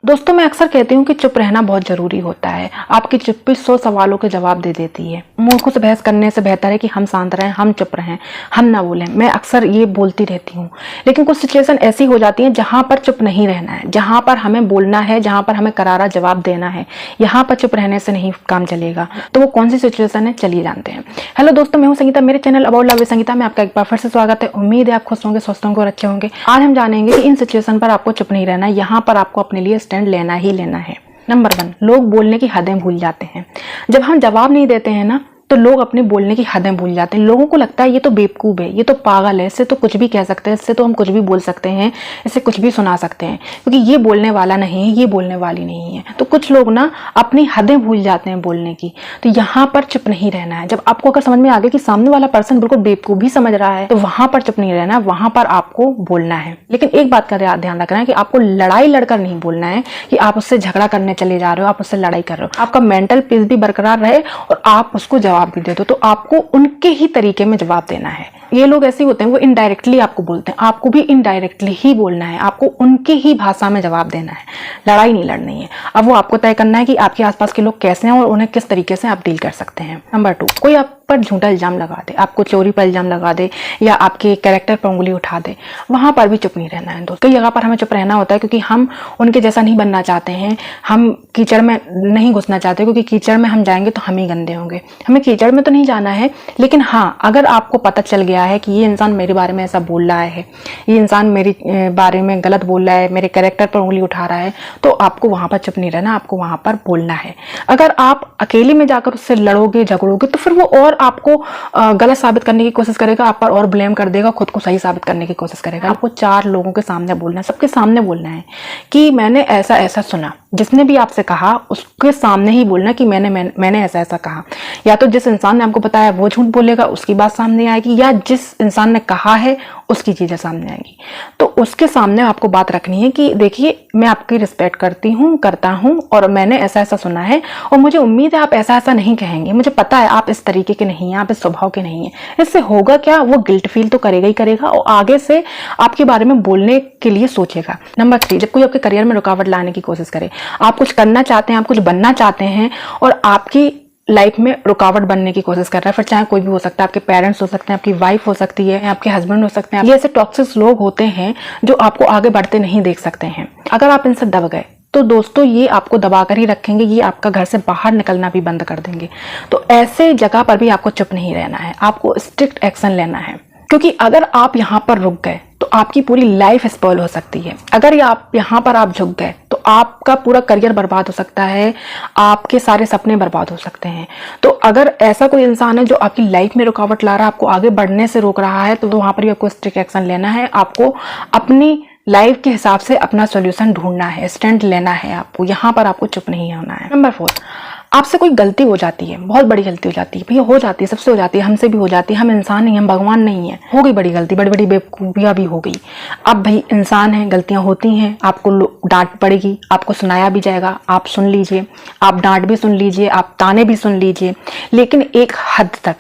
दोस्तों, मैं अक्सर कहती हूँ कि चुप रहना बहुत ज़रूरी होता है। आपकी चुप्पी 100 सवालों के जवाब दे देती है। मूर्खों से बहस करने से बेहतर है कि हम शांत रहें, हम चुप रहें, हम ना बोलें। मैं अक्सर ये बोलती रहती हूँ, लेकिन कुछ सिचुएशन ऐसी हो जाती है जहाँ पर चुप नहीं रहना है, जहाँ पर हमें बोलना है, जहाँ पर हमें करारा जवाब देना है। यहाँ पर चुप रहने से नहीं काम चलेगा। तो वो कौन सी सिचुएशन है, चलिए जानते हैं। हेलो दोस्तों, मैं हूँ संगीता। मेरे channel about love with Sangeeta में आपका एक बार फिर से स्वागत है। उम्मीद है आप खुश होंगे, स्वस्थ होंगे और अच्छे होंगे। आज हम जानेंगे कि इन सिचुएशन पर आपको चुप नहीं रहना है, यहाँ पर आपको अपने लिए स्टैंड लेना ही लेना है। नंबर 1, लोग बोलने की हदें भूल जाते हैं। जब हम जवाब नहीं देते हैं ना, तो लोग अपने बोलने की हदें भूल जाते हैं। लोगों को लगता है ये तो बेवकूफ़ है, ये तो पागल है, इससे तो कुछ भी कह सकते हैं, इससे तो हम कुछ भी बोल सकते हैं, इससे कुछ भी सुना सकते हैं, क्योंकि ये बोलने वाला नहीं है, ये बोलने वाली नहीं है। तो कुछ लोग ना अपनी हदें भूल जाते हैं बोलने की। तो यहाँ पर चुप नहीं रहना है। जब आपको अगर समझ में आ गया कि सामने वाला पर्सन बिल्कुल बेवकूफ़ भी समझ रहा है, तो वहां पर चुप नहीं रहना है, वहां पर आपको बोलना है। लेकिन एक बात का ध्यान रखना है कि आपको लड़ाई लड़कर नहीं बोलना है कि आप उससे झगड़ा करने चले जा रहे हो, आप उससे लड़ाई कर रहे हो। आपका मेंटल पीस भी बरकरार रहे और आप उसको जवाब भी दे दो। तो आपको उनके ही तरीके में जवाब देना है। ये लोग ऐसे होते हैं, वो इनडायरेक्टली आपको बोलते हैं, आपको भी इनडायरेक्टली ही बोलना है। आपको उनके ही भाषा में जवाब देना है, लड़ाई नहीं लड़नी है। अब वो आपको तय करना है कि आपके आसपास के लोग कैसे हैं और उन्हें किस तरीके से आप डील कर सकते हैं। नंबर 2, कोई आप पर झूठा इल्जाम लगा दे, आपको चोरी पर इल्जाम लगा दे या आपके कैरेक्टर पर उंगली उठा दे, वहां पर भी चुप नहीं रहना है। दोस्तों, कई जगह पर हमें चुप रहना होता है क्योंकि हम उनके जैसा नहीं बनना चाहते हैं। हम कीचड़ में नहीं घुसना चाहते, क्योंकि कीचड़ में हम जाएंगे तो हम ही गंदे होंगे। हमें कीचड़ में तो नहीं जाना है, लेकिन हाँ, अगर आपको पता चल गया है कि ये इंसान मेरे बारे में ऐसा बोल रहा है, ये इंसान मेरे बारे में गलत बोल रहा है, मेरे कैरेक्टर पर उंगली उठा रहा है, तो आपको वहां पर चुप नहीं रहना, आपको वहां पर बोलना है। अगर आप अकेले में जाकर उससे लड़ोगे, झगड़ोगे, तो फिर वो और आपको गलत साबित करने की कोशिश करेगा, आप पर और ब्लेम कर देगा, खुद को सही साबित करने की कोशिश करेगा। आपको 4 लोगों के सामने बोलना है, सबके सामने बोलना है कि मैंने ऐसा ऐसा सुना। जिसने भी आपसे कहा उसके सामने ही बोलना कि मैंने ऐसा ऐसा कहा। या तो जिस इंसान ने आपको बताया वो झूठ बोलेगा, उसकी बात सामने आएगी, या जिस इंसान ने कहा है उसकी चीजें सामने आएंगी। तो उसके सामने आपको बात रखनी है कि देखिए, मैं आपकी रिस्पेक्ट करती हूँ, करता हूँ, और मैंने ऐसा ऐसा सुना है और मुझे उम्मीद है आप ऐसा ऐसा नहीं कहेंगे। मुझे पता है आप इस तरीके के नहीं हैं, आप इस स्वभाव के नहीं हैं। इससे होगा क्या, वो गिल्ट फील तो करेगा ही करेगा और आगे से आपके बारे में बोलने के लिए सोचेगा। नंबर 3, जब कोई आपके करियर में रुकावट लाने की कोशिश करे, आप कुछ करना चाहते हैं, आप कुछ बनना चाहते हैं और आपकी लाइफ में रुकावट बनने की कोशिश कर रहा है, फिर चाहे कोई भी हो सकता है, आपके पेरेंट्स हो सकते हैं, आपकी वाइफ हो सकती है, आपके हस्बैंड हो सकते हैं। ये ऐसे टॉक्सिक लोग होते हैं जो आपको आगे बढ़ते नहीं देख सकते हैं। अगर आप इनसे दब गए तो दोस्तों, ये आपको दबाकर ही रखेंगे, ये आपका घर से बाहर निकलना भी बंद कर देंगे। तो ऐसे जगह पर भी आपको चुप नहीं रहना है, आपको स्ट्रिक्ट एक्शन लेना है, क्योंकि अगर आप यहाँ पर रुक गए तो आपकी पूरी लाइफ स्पॉइल हो सकती है। अगर आप यहाँ पर आप झुक गए तो आपका पूरा करियर बर्बाद हो सकता है, आपके सारे सपने बर्बाद हो सकते हैं। तो अगर ऐसा कोई इंसान है जो आपकी लाइफ में रुकावट ला रहा है, आपको आगे बढ़ने से रोक रहा है, तो वहां पर भी आपको स्ट्रिक्ट एक्शन लेना है। आपको अपनी लाइफ के हिसाब से अपना सॉल्यूशन ढूंढना है, स्टैंड लेना है आपको। यहाँ पर आपको चुप नहीं होना है। नंबर 4, आपसे कोई गलती हो जाती है, बहुत बड़ी गलती हो जाती है, भैया हो जाती है, सबसे हो जाती है, हमसे भी हो जाती है। हम इंसान नहीं, हम भगवान नहीं है। हो गई बड़ी गलती, बड़ी बड़ी बेवकूफियां भी हो गई। अब भाई इंसान है, गलतियां होती हैं, आपको डांट पड़ेगी, आपको सुनाया भी जाएगा, आप सुन लीजिए, आप डांट भी सुन लीजिए, आप ताने भी सुन लीजिए, लेकिन एक हद तक।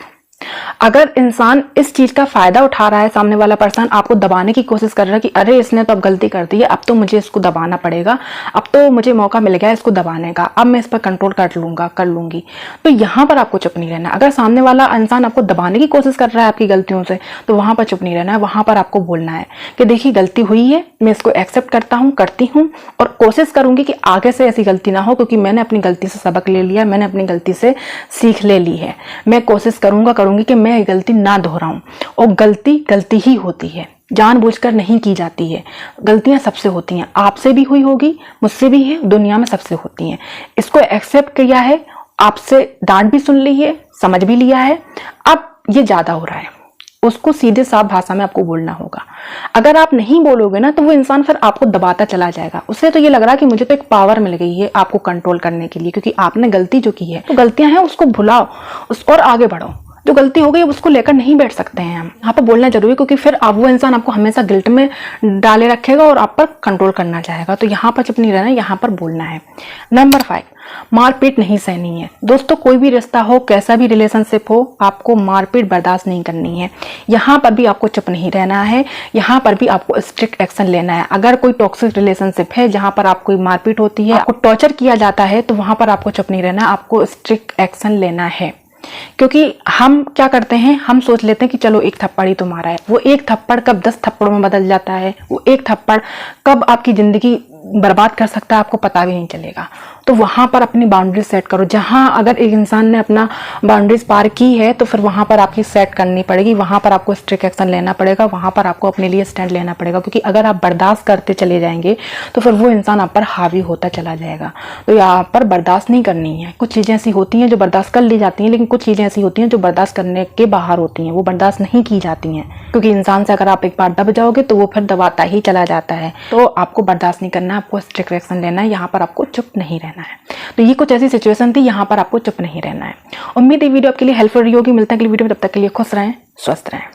अगर इंसान इस चीज का फायदा उठा रहा है, सामने वाला पर्सन आपको दबाने की कोशिश कर रहा है कि अरे इसने तो अब गलती कर दी है, अब तो मुझे इसको दबाना पड़ेगा, अब तो मुझे मौका मिल गया इसको दबाने का, अब मैं इस पर कंट्रोल कर लूंगी, तो यहाँ पर आपको चुप नहीं रहना। अगर सामने वाला इंसान आपको दबाने की कोशिश कर रहा है आपकी गलतियों से, तो वहां पर चुप नहीं रहना है। वहां पर आपको बोलना है कि देखिए, गलती हुई है, मैं इसको एक्सेप्ट करता हूँ, करती हूँ, और कोशिश करूंगी कि आगे से ऐसी गलती ना हो, क्योंकि मैंने अपनी गलती से सबक ले लिया, मैंने अपनी गलती से सीख ले ली है। मैं कोशिश करूंगी कि मैं गलती ना दोहराऊं। और गलती ही होती है, जानबूझकर नहीं की जाती है। गलतियां सबसे होती हैं, आपसे भी हुई होगी, मुझसे भी है, दुनिया में सबसे होती हैं। इसको एक्सेप्ट किया है, आपसे डांट भी सुन ली है, समझ भी लिया है, अब ये ज्यादा हो रहा है, उसको सीधे साफ भाषा में आपको बोलना होगा। अगर आप नहीं बोलोगे ना, तो वो इंसान फिर आपको दबाता चला जाएगा। उससे तो ये लग रहा है कि मुझे तो एक पावर मिल गई है आपको कंट्रोल करने के लिए, क्योंकि आपने गलती जो की है, तो गलतियां हैं उसको भुलाओ और आगे बढ़ो। जो गलती हो गई उसको लेकर नहीं बैठ सकते हैं हम, यहाँ पर बोलना जरूरी है, क्योंकि फिर अब वो इंसान आपको हमेशा गिल्ट में डाले रखेगा और आप पर कंट्रोल करना चाहेगा। तो यहाँ पर चुप नहीं रहना, यहाँ पर बोलना है। नंबर 5, मारपीट नहीं सहनी है। दोस्तों कोई भी रिश्ता हो, कैसा भी रिलेशनशिप हो, आपको मारपीट बर्दाश्त नहीं करनी है। यहाँ पर भी आपको चुप नहीं रहना है, यहाँ पर भी आपको स्ट्रिक्ट एक्शन लेना है। अगर कोई टॉक्सिक रिलेशनशिप है जहाँ पर आपको मारपीट होती है, आपको टॉर्चर किया जाता है, तो वहां पर आपको चुप नहीं रहना, आपको स्ट्रिक्ट एक्शन लेना है। क्योंकि हम क्या करते हैं, हम सोच लेते हैं कि चलो एक थप्पड़ ही तो मारा है, वो एक थप्पड़ कब 10 थप्पड़ों में बदल जाता है, वो एक थप्पड़ कब आपकी जिंदगी बर्बाद कर सकता है, आपको पता भी नहीं चलेगा। तो वहां पर अपनी बाउंड्रीज सेट करो। जहां अगर एक इंसान ने अपना बाउंड्रीज पार की है तो फिर वहां पर आपकी सेट करनी पड़ेगी, वहां पर आपको स्ट्रिक्ट एक्शन लेना पड़ेगा, वहां पर आपको अपने लिए स्टैंड लेना पड़ेगा। क्योंकि अगर आप बर्दाश्त करते चले जाएंगे तो फिर वो इंसान आप पर हावी होता चला जाएगा। तो यहाँ पर बर्दाश्त नहीं करनी है। कुछ चीजें ऐसी होती हैं जो बर्दाश्त कर ली जाती हैं, लेकिन कुछ चीजें ऐसी होती हैं जो बर्दाश्त करने के बाहर होती हैं, वो बर्दाश्त नहीं की जाती हैं। क्योंकि इंसान से अगर आप एक बार दब जाओगे तो वो फिर दबाता ही चला जाता है। तो आपको बर्दाश्त नहीं करना, आपको स्ट्रिक्ट एक्शन लेना है, यहाँ पर आपको चुप नहीं रहना है। तो ये कुछ ऐसी सिचुएशन थी, यहाँ पर आपको चुप नहीं रहना है। उम्मीद है वीडियो आपके लिए हेल्पफुल रही होगी। मिलते हैं अगली वीडियो में, तब तक के लिए खुश रहें, स्वस्थ रहें।